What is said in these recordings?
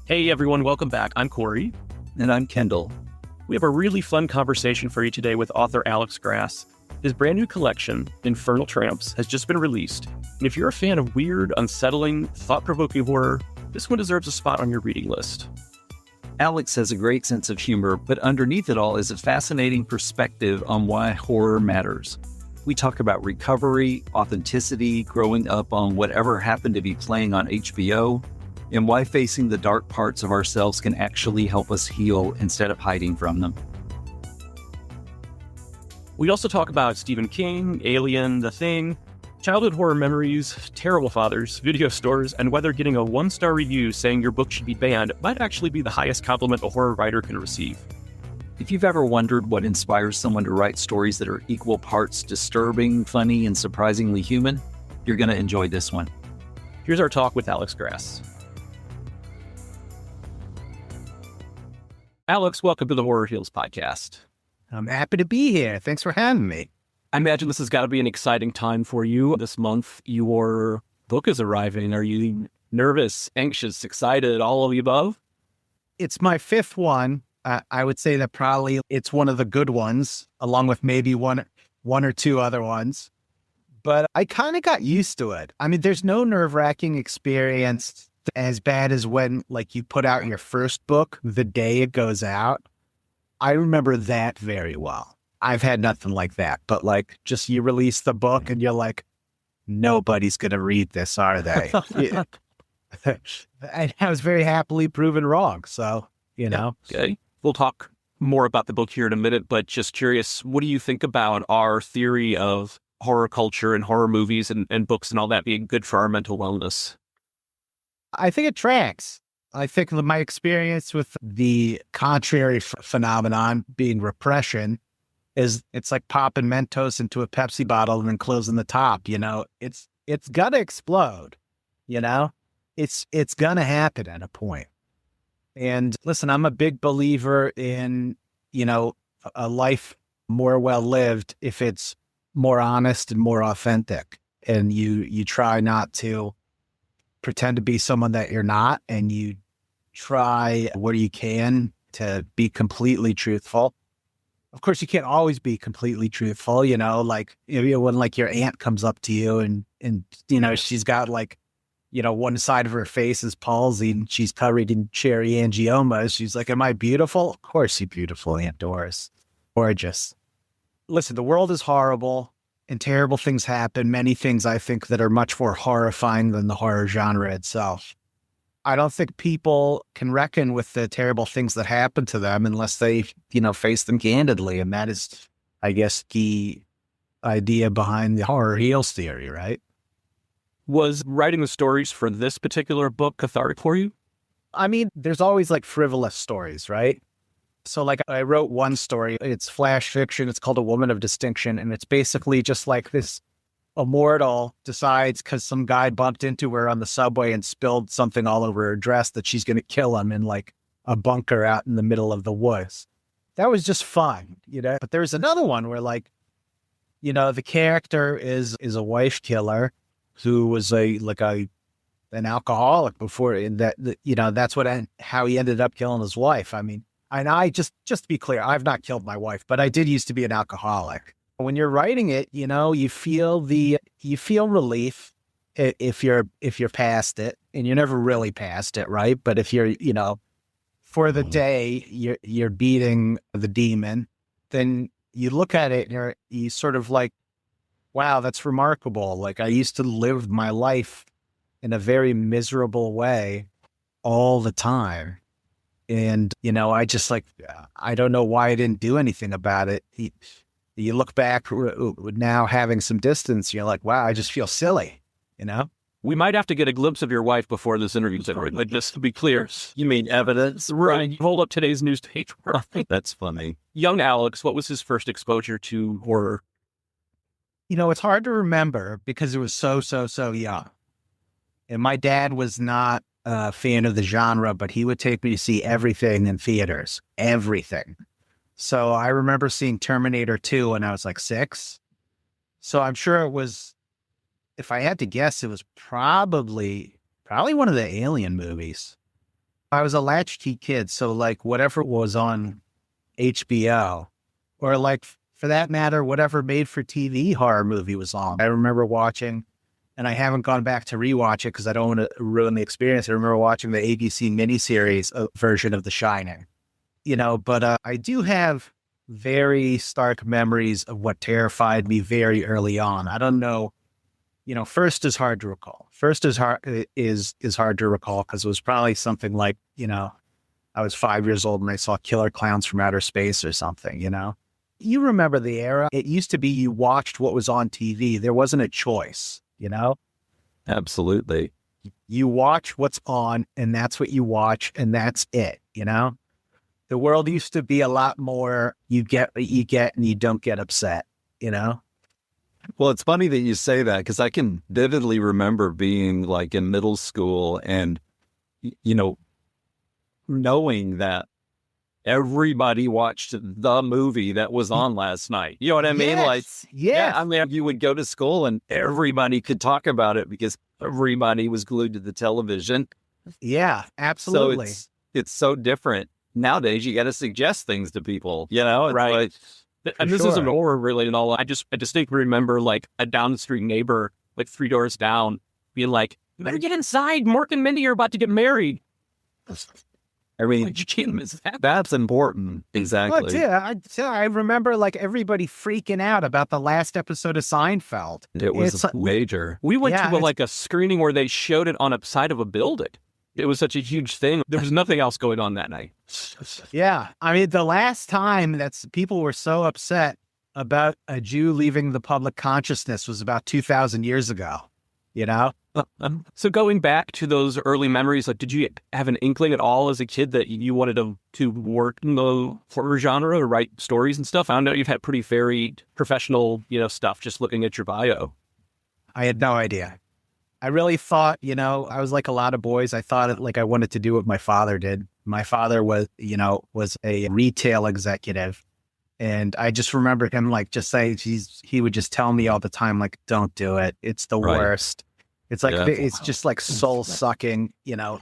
Hey everyone, welcome back. I'm Corey. And I'm Kendall. We have a really fun conversation for you today with author Alex Grass. His brand new collection, Infernal Tramps, has just been released. And if you're a fan of weird, unsettling, thought-provoking horror, this one deserves a spot on your reading list. Alex has a great sense of humor, but underneath it all is a fascinating perspective on why horror matters. We talk about recovery, authenticity, growing up on whatever happened to be playing on HBO, and why facing the dark parts of ourselves can actually help us heal instead of hiding from them. We also talk about Stephen King, Alien, The Thing, childhood horror memories, terrible fathers, video stores, and whether getting a 1-star review saying your book should be banned might actually be the highest compliment a horror writer can receive. If you've ever wondered what inspires someone to write stories that are equal parts disturbing, funny, and surprisingly human, you're going to enjoy this one. Here's our talk with Alex Grass. Alex, welcome to the Horror Heals podcast. I'm happy to be here. Thanks for having me. I imagine this has got to be an exciting time for you. This month, your book is arriving. Are you nervous, anxious, excited, all of the above? It's my fifth one. I would say that probably it's one of the good ones, along with maybe one or two other ones. But I kind of got used to it. I mean, there's no nerve-wracking experience as bad as when, like, you put out your first book the day it goes out. I remember that very well. I've had nothing like that, but like just you release the book and you're like, nobody's going to read this, are they? And I was very happily proven wrong. So, you know. Okay. We'll talk more about the book here in a minute, but just curious, what do you think about our theory of horror culture and horror movies and books and all that being good for our mental wellness? I think it tracks. I think my experience with the contrary phenomenon being repression is it's like popping Mentos into a Pepsi bottle and then closing the top, you know, it's gonna explode, you know, it's gonna happen at a point. And listen, I'm a big believer in, you know, a life more well lived if it's more honest and more authentic. And you try not to pretend to be someone that you're not, and you try what you can to be completely truthful. Of course, you can't always be completely truthful, you know, like, you know, when like your aunt comes up to you and, you know, she's got like, you know, one side of her face is palsy and she's covered in cherry angiomas. She's like, am I beautiful? Of course you're beautiful, Aunt Doris. Gorgeous. Listen, the world is horrible and terrible things happen. Many things I think that are much more horrifying than the horror genre itself. I don't think people can reckon with the terrible things that happen to them unless they, you know, face them candidly. And that is, I guess, the idea behind the horror heals theory, right? Was writing the stories for this particular book cathartic for you? I mean, there's always like frivolous stories, right? So like I wrote one story, it's flash fiction. It's called A Woman of Distinction. And it's basically just like this immortal decides because some guy bumped into her on the subway and spilled something all over her dress that she's going to kill him in like a bunker out in the middle of the woods. That was just fun, you know? But there's another one where like, you know, the character is a wife killer who was an alcoholic before, and that, you know, that's how he ended up killing his wife. I mean, and I just to be clear, I've not killed my wife, but I did used to be an alcoholic. When you're writing it, you know, you feel relief if you're past it, and you're never really past it, right? But if you're, you know, for the day you're beating the demon, then you look at it and you sort of like, wow, that's remarkable. Like I used to live my life in a very miserable way all the time. And, you know, I just like, I don't know why I didn't do anything about it. You look back now having some distance, you're like, wow, I just feel silly, you know? We might have to get a glimpse of your wife before this interview's over, but just to be clear. You mean evidence? Right. Hold up today's newspaper. That's funny. Young Alex, what was his first exposure to horror? You know, it's hard to remember because it was so young. And my dad was not a fan of the genre, but he would take me to see everything in theaters, everything. So I remember seeing Terminator 2 when I was like 6. So I'm sure it was, if I had to guess, it was probably one of the Alien movies. I was a latchkey kid. So like whatever was on HBO or like for that matter, whatever made for TV horror movie was on. I remember watching, and I haven't gone back to rewatch it because I don't want to ruin the experience. I remember watching the ABC miniseries version of The Shining, but I do have very stark memories of what terrified me very early on. I don't know, first is hard to recall. First is hard to recall because it was probably something like, I was 5 years old and I saw Killer Clowns from Outer Space or something, You remember the era. It used to be you watched what was on TV. There wasn't a choice, Absolutely. You watch what's on and that's what you watch and that's it, The world used to be a lot more, you get what you get and you don't get upset, Well, it's funny that you say that because I can vividly remember being like in middle school and, knowing that everybody watched the movie that was on last night. You know what I mean? Like, yeah, I mean, you would go to school and everybody could talk about it because everybody was glued to the television. Yeah, absolutely. So it's so different. Nowadays, you got to suggest things to people, It's Right. like, And this isn't horror related at all. I distinctly remember like a down the street neighbor, like 3 doors down, being like, "You better get inside. Mork and Mindy are about to get married." I mean, Like, you can't miss that. that's important. Exactly. Well, yeah, I remember like everybody freaking out about the last episode of Seinfeld. It was major. We went Yeah, to like a screening where they showed it on a side of a building. It was such a huge thing. There was nothing else going on that night. Yeah, I mean, the last time people were so upset about a Jew leaving the public consciousness was about 2,000 years ago, So going back to those early memories, like, did you have an inkling at all as a kid that you wanted to work in the horror genre or write stories and stuff? I know you've had pretty varied professional, stuff just looking at your bio. I had no idea. I really thought, I was like a lot of boys. I thought like I wanted to do what my father did. My father was a retail executive. And I just remember him like just saying, he would just tell me all the time, like, don't do it. It's the worst. It's like, it's just like soul sucking,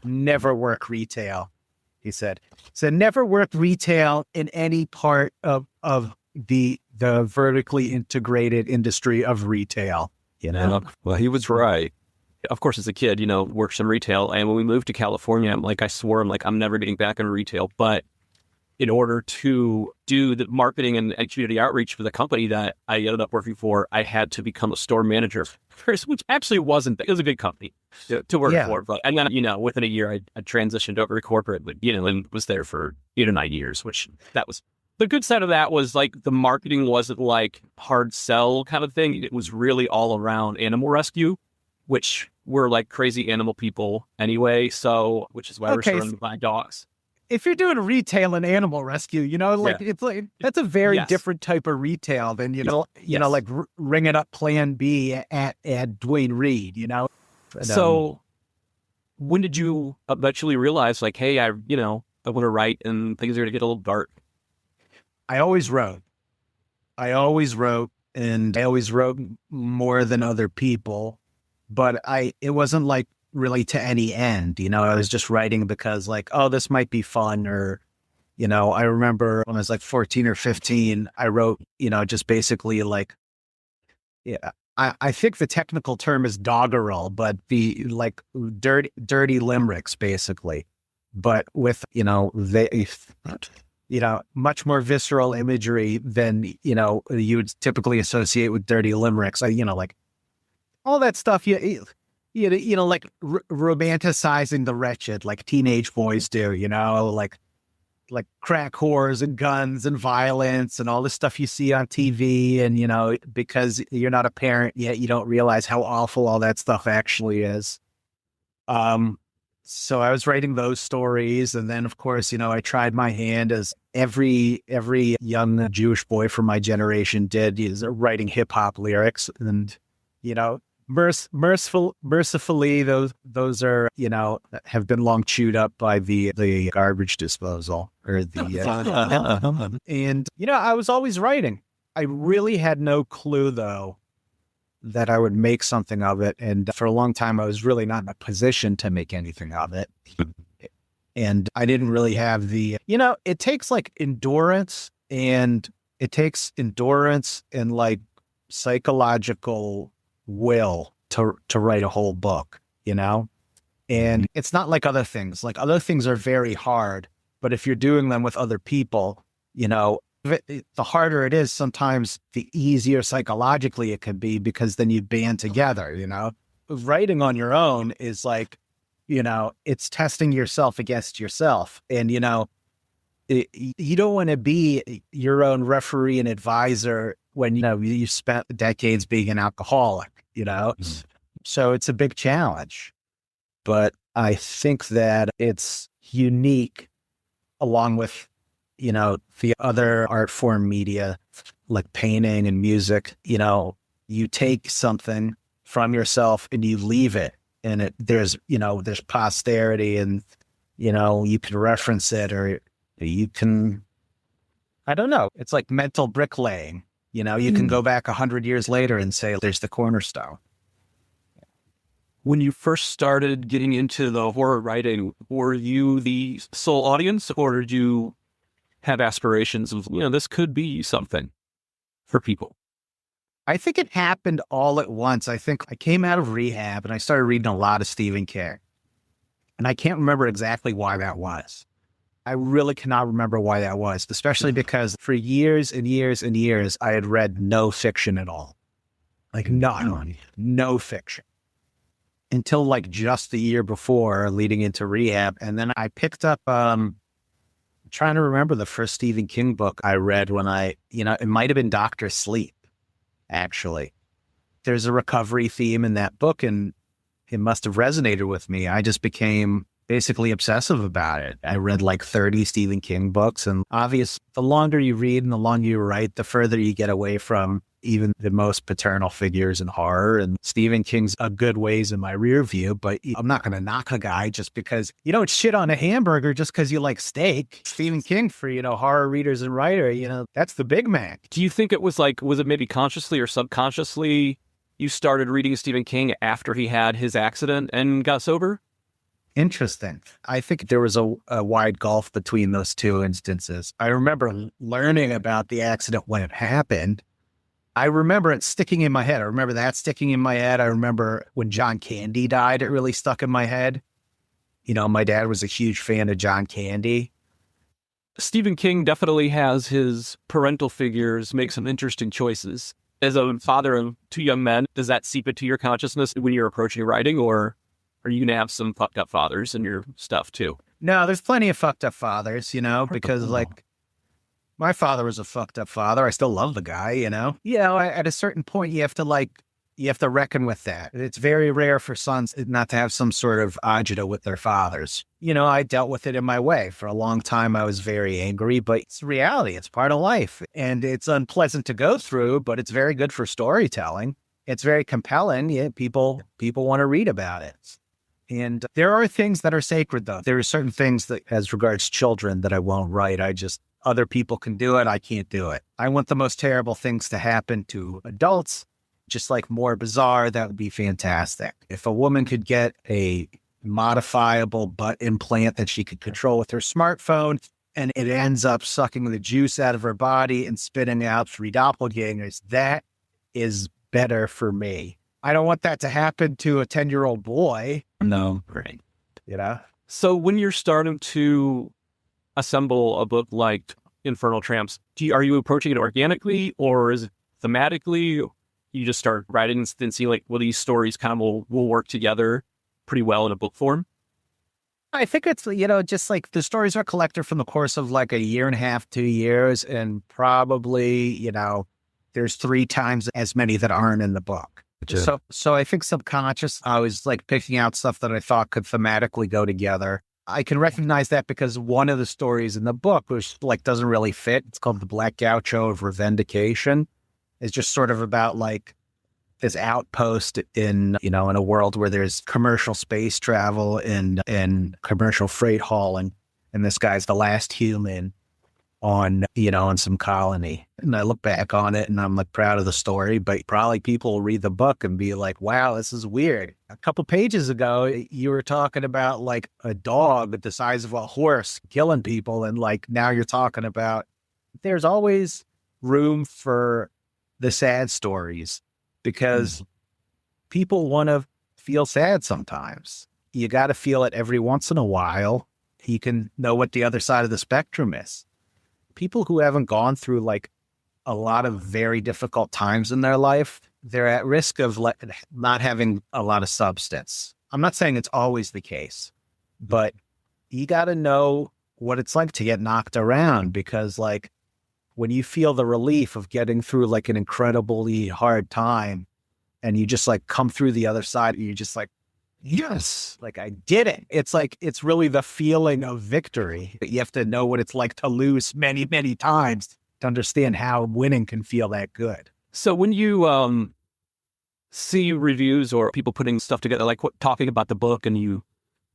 never work retail. He said, never work retail in any part of the vertically integrated industry of retail, Well, he was right. Of course, as a kid, worked in retail. And when we moved to California, I swore, I'm never getting back in retail. But in order to do the marketing and community outreach for the company that I ended up working for, I had to become a store manager first, which actually wasn't, it was a good company to work for. But, and then, within a year, I transitioned over to corporate, but, and was there for 8 or 9 years, which that was, the good side of that was like the marketing wasn't like hard sell kind of thing. It was really all around animal rescue, which we're like crazy animal people anyway. So, which is why we're surrounded by dogs. If you're doing retail and animal rescue, it's like, that's a very different type of retail than, like ringing up Plan B at Duane Reade, But, so when did you eventually realize like, hey, I want to write and things are going to get a little dark? I always wrote, and I always wrote more than other people, but it wasn't like really to any end, I was just writing because like, oh, this might be fun. Or, I remember when I was like 14 or 15, I wrote, just basically like, I think the technical term is doggerel, but the like dirty limericks basically, but with, much more visceral imagery than, you would typically associate with dirty limericks. Like all that stuff, like romanticizing the wretched, like teenage boys do, like crack whores and guns and violence and all this stuff you see on TV. And, because you're not a parent yet, you don't realize how awful all that stuff actually is. So I was writing those stories. And then, of course, I tried my hand as every young Jewish boy from my generation did, is writing hip hop lyrics. And, mercifully, those are, have been long chewed up by the garbage disposal or the, and, I was always writing. I really had no clue though, that I would make something of it. And for a long time, I was really not in a position to make anything of it. And I didn't really have it takes like endurance and like psychological will to write a whole book, And it's not like other things. Like other things are very hard, but if you're doing them with other people, the harder it is, sometimes the easier psychologically it can be because then you band together, Writing on your own is like, it's testing yourself against yourself. And, you don't want to be your own referee and advisor when, you spent decades being an alcoholic, So it's a big challenge. But I think that it's unique along with, the other art form media like painting and music. You take something from yourself and you leave it, and there's posterity, and you can reference it, or you can, I don't know. It's like mental bricklaying. You can go back 100 years later and say there's the cornerstone. When you first started getting into the horror writing, were you the sole audience, or did you have aspirations of, this could be something for people? I think it happened all at once. I think I came out of rehab and I started reading a lot of Stephen King. And I can't remember exactly why that was. I really cannot remember why that was, especially because for years and years and years, I had read no fiction at all. Like no fiction. Until like just the year before, leading into rehab. And then I picked up, I'm trying to remember the first Stephen King book I read when it might have been Dr. Sleep, actually. There's a recovery theme in that book, and it must have resonated with me. I just became basically obsessive about it. I read like 30 Stephen King books, and obviously the longer you read and the longer you write, the further you get away from even the most paternal figures in horror. And Stephen King's a good ways in my rear view, but I'm not going to knock a guy just because you don't shit on a hamburger just because you like steak. Stephen King for, horror readers and writer, that's the Big Mac. Do you think it was it maybe consciously or subconsciously you started reading Stephen King after he had his accident and got sober? Interesting. I think there was a wide gulf between those two instances. I remember learning about the accident when it happened. I remember it sticking in my head. I remember that sticking in my head. I remember when John Candy died, it really stuck in my head. My dad was a huge fan of John Candy. Stephen King definitely has his parental figures make some interesting choices. As a father of two young men, does that seep into your consciousness when you're approaching writing, or are you going to have some fucked up fathers in your stuff too? No, there's plenty of fucked up fathers, because like my father was a fucked up father. I still love the guy, at a certain point, you have to reckon with that. It's very rare for sons not to have some sort of agita with their fathers. I dealt with it in my way. For a long time, I was very angry, but it's reality. It's part of life. And it's unpleasant to go through, but it's very good for storytelling. It's very compelling. Yeah, people want to read about it. And there are things that are sacred, though. There are certain things that, as regards children, that I won't write. Other people can do it. I can't do it. I want the most terrible things to happen to adults, just like more bizarre. That would be fantastic. If a woman could get a modifiable butt implant that she could control with her smartphone, and it ends up sucking the juice out of her body and spitting out 3 doppelgangers, that is better for me. I don't want that to happen to a 10-year-old boy. No, right. So when you're starting to assemble a book like Infernal Tramps, are you approaching it organically, or is it thematically? You just start writing and see these stories kind of will work together pretty well in a book form? I think it's, just like the stories are collected from the course of like a year and a half, 2 years, and probably, there's 3 times as many that aren't in the book. So I think subconscious, I was like picking out stuff that I thought could thematically go together. I can recognize that because one of the stories in the book, which doesn't really fit, it's called The Black Gaucho of Revendication. It's just sort of about like this outpost in a world where there's commercial space travel and commercial freight hauling. And this guy's the last human. on, on some colony. And I look back on it and I'm like proud of the story, but probably people will read the book and be like, wow, this is weird. A couple pages ago, you were talking about like a dog the size of a horse killing people. And like now you're talking about there's always room for the sad stories because people want to feel sad sometimes. You got to feel it every once in a while. You can know what the other side of the spectrum is. People who haven't gone through like a lot of very difficult times in their life, they're at risk of not having a lot of substance. I'm not saying it's always the case, but you got to know what it's like to get knocked around because like when you feel the relief of getting through like an incredibly hard time and you just like come through the other side and you're just like, yes, like I did it. It's like, it's really the feeling of victory. You have to know what it's like to lose many, many times to understand how winning can feel that good. So when you see reviews or people putting stuff together, like talking about the book, and you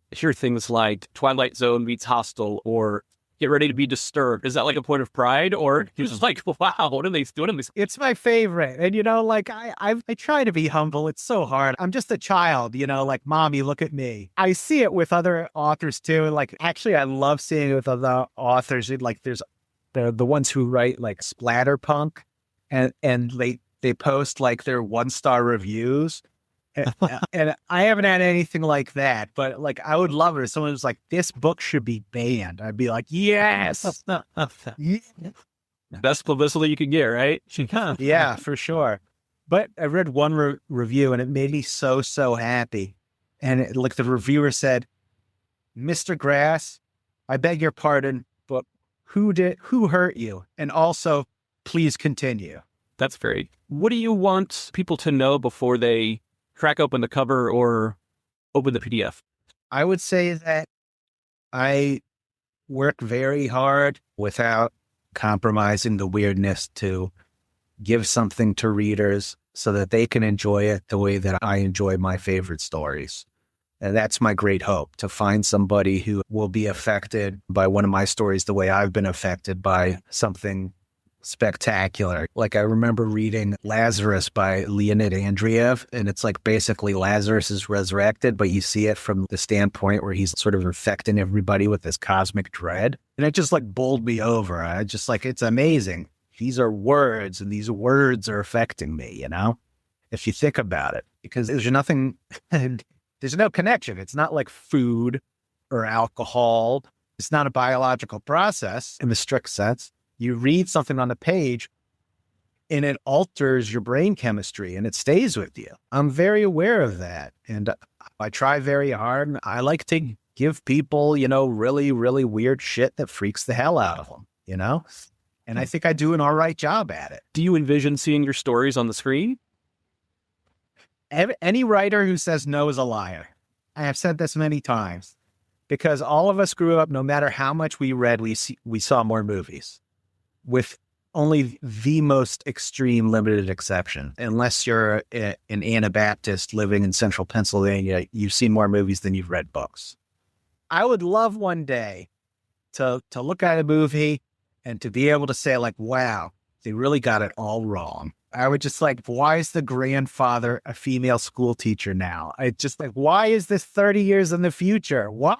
hear things like Twilight Zone meets Hostel or Get Ready to Be Disturbed, is that like a point of pride, or you're just like, wow, what are they doing? It's my favorite. And, like I try to be humble. It's so hard. I'm just a child, like, mommy, look at me. I see it with other authors too. Like, actually, I love seeing it with other authors. Like they're the ones who write like splatterpunk and they post like their 1-star reviews. And I haven't had anything like that, but like I would love it if someone was like, this book should be banned. I'd be like, yes. Yeah. Best publicity you can get, right? Yeah, for sure. But I read one review and it made me so happy. And like the reviewer said, Mr. Grass, I beg your pardon, but who hurt you? And also, please continue. That's great. What do you want people to know before they crack open the cover or open the PDF? I would say that I work very hard without compromising the weirdness to give something to readers so that they can enjoy it the way that I enjoy my favorite stories. And that's my great hope, to find somebody who will be affected by one of my stories the way I've been affected by something spectacular. Like I remember reading Lazarus by Leonid Andreev, and it's like basically Lazarus is resurrected, but you see it from the standpoint where he's sort of infecting everybody with this cosmic dread. And it just like bowled me over. I just like, it's amazing. These are words and these words are affecting me, if you think about it, because there's nothing, there's no connection. It's not like food or alcohol. It's not a biological process in the strict sense. You read something on the page and it alters your brain chemistry and it stays with you. I'm very aware of that. And I try very hard. I like to give people, really, really weird shit that freaks the hell out of them, And I think I do an all right job at it. Do you envision seeing your stories on the screen? Any writer who says no is a liar. I have said this many times because all of us grew up, no matter how much we read, we saw more movies. With only the most extreme limited exception. Unless you're an Anabaptist living in central Pennsylvania, you've seen more movies than you've read books. I would love one day to look at a movie and to be able to say like, wow, they really got it all wrong. I would just like, why is the grandfather a female school teacher now? I just like, why is this 30 years in the future? What?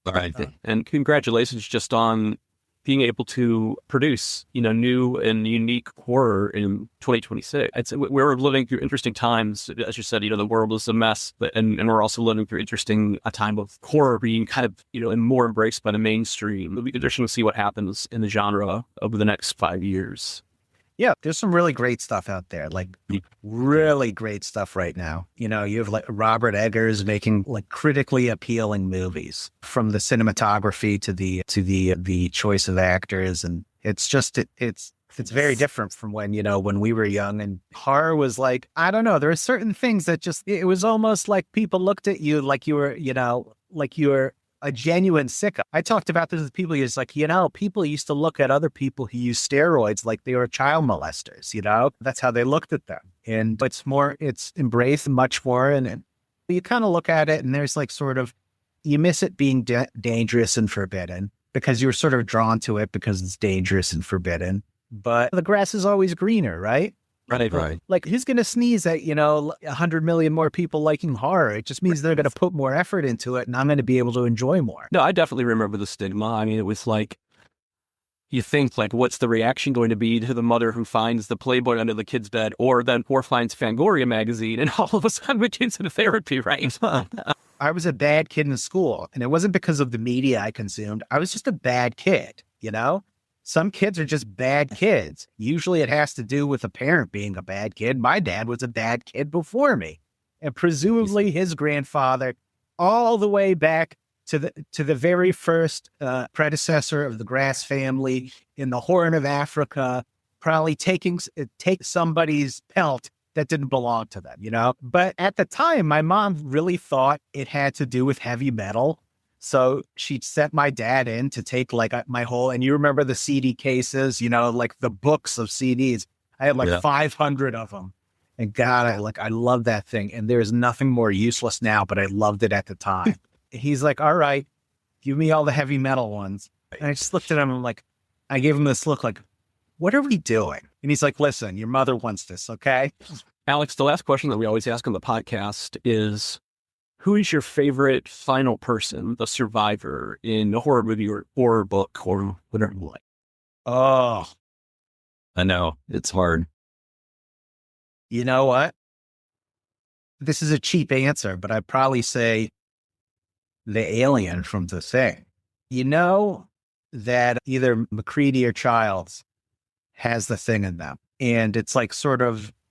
All right. And congratulations just on being able to produce, new and unique horror in 2026. We're living through interesting times. As you said, the world is a mess, and we're also living through a time of horror being kind of, and more embraced by the mainstream. It'll be interesting to see what happens in the genre over the next 5 years. Yeah, there's some really great stuff out there, like really great stuff right now. You have like Robert Eggers making like critically appealing movies, from the cinematography to the choice of actors, and it's just it's very different from when when we were young, and horror was like, I don't know, there are certain things that just, it was almost like people looked at you like you were like you were a genuine sicko. I talked about this with people. It's like, people used to look at other people who use steroids like they were child molesters, That's how they looked at them. And it's embraced much more. And you kind of look at it and there's like sort of, you miss it being dangerous and forbidden. because you were sort of drawn to it because it's dangerous and forbidden. But the grass is always greener, right? Right. Like, who's going to sneeze at, 100 million more people liking horror? It just means they're going to put more effort into it, and I'm going to be able to enjoy more. No, I definitely remember the stigma. I mean, it was like, you think, like, what's the reaction going to be to the mother who finds the Playboy under the kid's bed, or finds Fangoria magazine, and all of a sudden begins into therapy, right? I was a bad kid in school, and it wasn't because of the media I consumed. I was just a bad kid, Some kids are just bad kids. Usually it has to do with a parent being a bad kid. My dad was a bad kid before me. And presumably his grandfather, all the way back to the very first predecessor of the Grass family in the Horn of Africa, probably take somebody's pelt that didn't belong to them, But at the time, my mom really thought it had to do with heavy metal. So she sent my dad in to take my whole, and you remember the CD cases, like the books of CDs. I had 500 of them. And God, I love that thing. And there's nothing more useless now, but I loved it at the time. He's like, all right, give me all the heavy metal ones. And I just looked at him and I gave him this look like, what are we doing? And he's like, listen, your mother wants this, okay? Alex, the last question that we always ask on the podcast is, who is your favorite final person, the survivor, in a horror movie or horror book or whatever you like? Oh, I know. It's hard. You know what? This is a cheap answer, but I'd probably say the alien from The Thing. You know that either McCready or Childs has the thing in them. And it's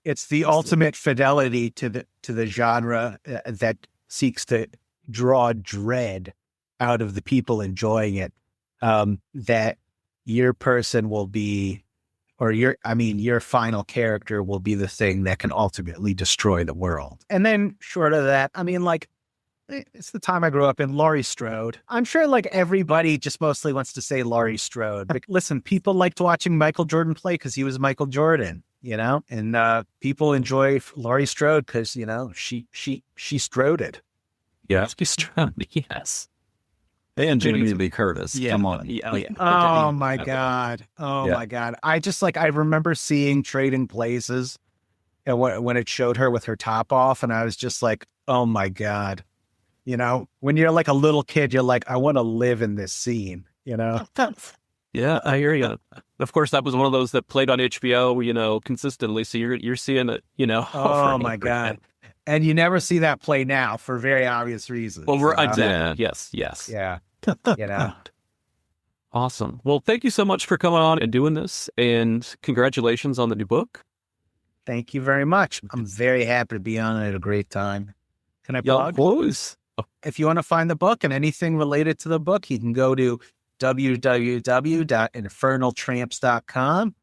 it's the ultimate fidelity to the genre that seeks to draw dread out of the people enjoying it, that your person will be, or your final character will be the thing that can ultimately destroy the world. And then short of that, it's the time I grew up in, Laurie Strode. I'm sure everybody just mostly wants to say Laurie Strode. But listen, people liked watching Michael Jordan play because he was Michael Jordan, and people enjoy Laurie Strode because, she stroded. Yeah. She strode, yes. And Jamie Lee Curtis. Yeah. Come on. Yeah. Oh my God. My God. I just I remember seeing Trading Places and when it showed her with her top off, and I was just like, oh my God. When you're a little kid, you're like, I want to live in this scene, Yeah, I hear you. Of course, that was one of those that played on HBO, consistently. So you're seeing it, Oh my God. And you never see that play now for very obvious reasons. Well, yes. Yeah. Awesome. Well, thank you so much for coming on and doing this, and congratulations on the new book. Thank you very much. I'm very happy to be on it. I had a great time. Can I plug? Close. If you want to find the book and anything related to the book, you can go to www.infernaltramps.com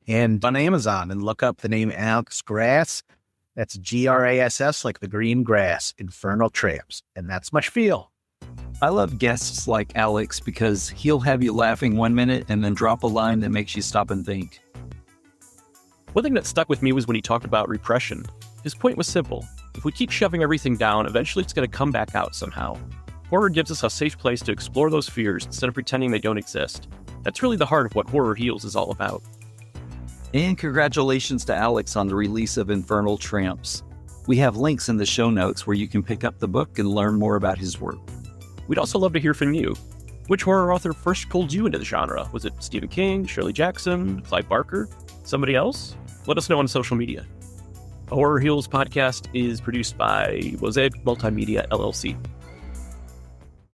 and on Amazon and look up the name Alex Grass. That's GRASS, like the green grass, Infernal Tramps. And that's my spiel. I love guests like Alex because he'll have you laughing 1 minute and then drop a line that makes you stop and think. One thing that stuck with me was when he talked about repression. His point was simple. If we keep shoving everything down, eventually it's going to come back out somehow. Horror gives us a safe place to explore those fears instead of pretending they don't exist. That's really the heart of what Horror Heals is all about. And congratulations to Alex on the release of Infernal Tramps. We have links in the show notes where you can pick up the book and learn more about his work. We'd also love to hear from you. Which horror author first pulled you into the genre? Was it Stephen King, Shirley Jackson, Clive Barker, somebody else? Let us know on social media. A Horror Heals podcast is produced by Mosaic Multimedia, LLC.